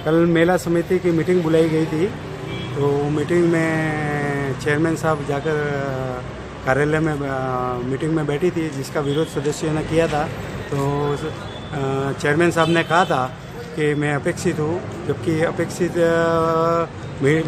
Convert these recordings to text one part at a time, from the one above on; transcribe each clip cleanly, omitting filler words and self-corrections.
कल मेला समिति की मीटिंग बुलाई गई थी, तो मीटिंग में चेयरमैन साहब जाकर कार्यालय में मीटिंग में बैठी थी, जिसका विरोध सदस्यों ने किया था। तो चेयरमैन साहब ने कहा था कि मैं अपेक्षित हूँ, जबकि अपेक्षित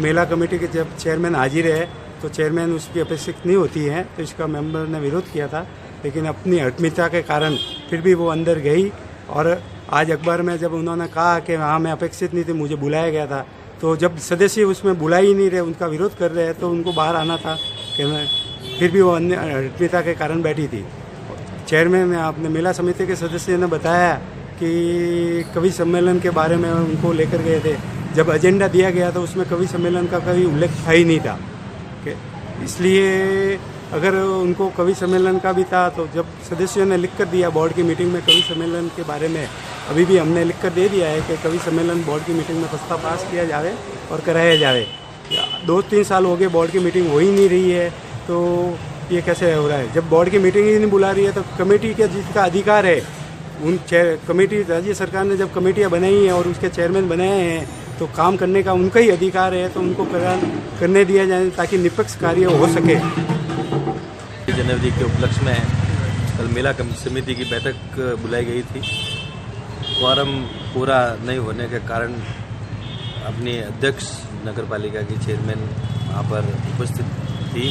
मेला कमेटी के जब चेयरमैन हाजिर है तो चेयरमैन उसकी अपेक्षित नहीं होती है, तो इसका मेंबर ने विरोध किया था। लेकिन अपनी हठमिता के कारण फिर भी वो अंदर गई, और आज अखबार में जब उन्होंने कहा कि हाँ मैं अपेक्षित नहीं थी, मुझे बुलाया गया था, तो जब सदस्य उसमें बुला ही नहीं रहे, उनका विरोध कर रहे हैं, तो उनको बाहर आना था कि मैं, फिर भी वो अन्य हठमिता के कारण बैठी थी। चेयरमैन ने अपने मेला समिति के सदस्य ने बताया कि कवि सम्मेलन के बारे में उनको लेकर गए थे। जब एजेंडा दिया गया तो उसमें कवि सम्मेलन का कोई उल्लेख था ही नहीं था, इसलिए अगर उनको कवि सम्मेलन का भी था, तो जब सदस्यों ने लिख कर दिया बोर्ड की मीटिंग में कवि सम्मेलन के बारे में, अभी भी हमने लिख कर दे दिया है कि कवि सम्मेलन बोर्ड की मीटिंग में प्रस्ताव पास किया जाए और कराया जाए। 2-3 साल हो गए बोर्ड की मीटिंग हो ही नहीं रही है, तो ये कैसे हो रहा है? जब बोर्ड की मीटिंग ही नहीं बुला रही है तो कमेटी के जिसका अधिकार है, उन कमेटी, राज्य सरकार ने जब कमेटियाँ बनाई हैं और उसके चेयरमैन बनाए हैं, तो काम करने का उनका ही अधिकार है, तो उनको करने दिया जाए ताकि निष्पक्ष कार्य हो सके। जनवरी के उपलक्ष्य में कल मेला समिति की बैठक बुलाई गई थी। क्वारम पूरा नहीं होने के कारण अपनी अध्यक्ष नगर पालिका की चेयरमैन वहाँ पर उपस्थित थी,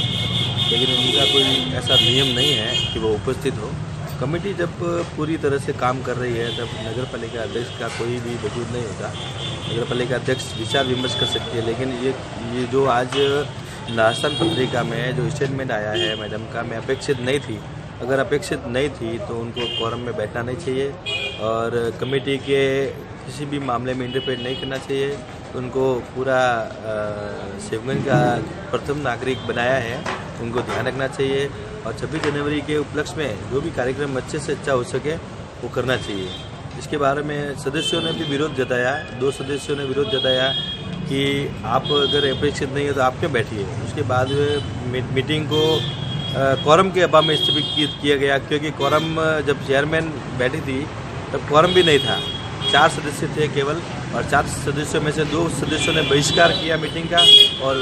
लेकिन उनका कोई ऐसा नियम नहीं है कि वो उपस्थित हो। कमेटी जब पूरी तरह से काम कर रही है तब नगर पालिका अध्यक्ष का कोई भी वजूद नहीं होता। नगर पालिका अध्यक्ष विचार विमर्श कर सकती है, लेकिन ये जो आज नास्तान पत्रिका में जो स्टेटमेंट आया है मैडम का, मैं अपेक्षित नहीं थी। अगर अपेक्षित नहीं थी तो उनको क्वारम में बैठना नहीं चाहिए और कमेटी के किसी भी मामले में इंटरफेयर नहीं करना चाहिए। उनको पूरा शिवगंज का प्रथम नागरिक बनाया है, उनको ध्यान रखना चाहिए और 26 जनवरी के उपलक्ष्य में जो भी कार्यक्रम अच्छे से अच्छा हो सके वो करना चाहिए। इसके बारे में सदस्यों ने भी विरोध जताया, 2 सदस्यों ने विरोध जताया कि आप अगर अपेक्षित नहीं है तो आप क्यों बैठिए। उसके बाद मीटिंग को क्वारम के अभाव में स्थगित किया गया, क्योंकि क्वारम जब चेयरमैन बैठी थी तब क्वारम भी नहीं था, 4 सदस्य थे केवल, और 4 सदस्यों में से 2 सदस्यों ने बहिष्कार किया मीटिंग का और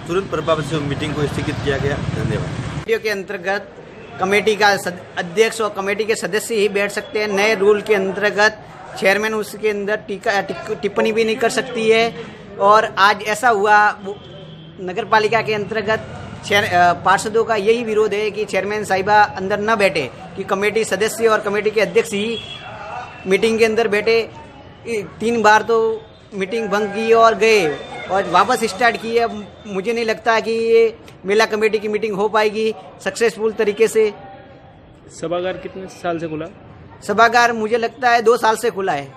तुरंत प्रभाव से मीटिंग को स्थगित किया गया। धन्यवाद। के अंतर्गत कमेटी का अध्यक्ष और कमेटी के सदस्य ही बैठ सकते हैं। नए रूल के अंतर्गत चेयरमैन उसके अंदर टिप्पणी भी नहीं कर सकती है, और आज ऐसा हुआ नगर पालिका के अंतर्गत पार्षदों का यही विरोध है कि चेयरमैन साहिबा अंदर न बैठे, कि कमेटी सदस्य और कमेटी के अध्यक्ष ही मीटिंग के अंदर बैठे। 3 बार तो मीटिंग भंग की और गए और वापस स्टार्ट की है। मुझे नहीं लगता कि ये मेला कमेटी की मीटिंग हो पाएगी सक्सेसफुल तरीके से। सभागार कितने साल से खुला? सभागार मुझे लगता है 2 साल से खुला है।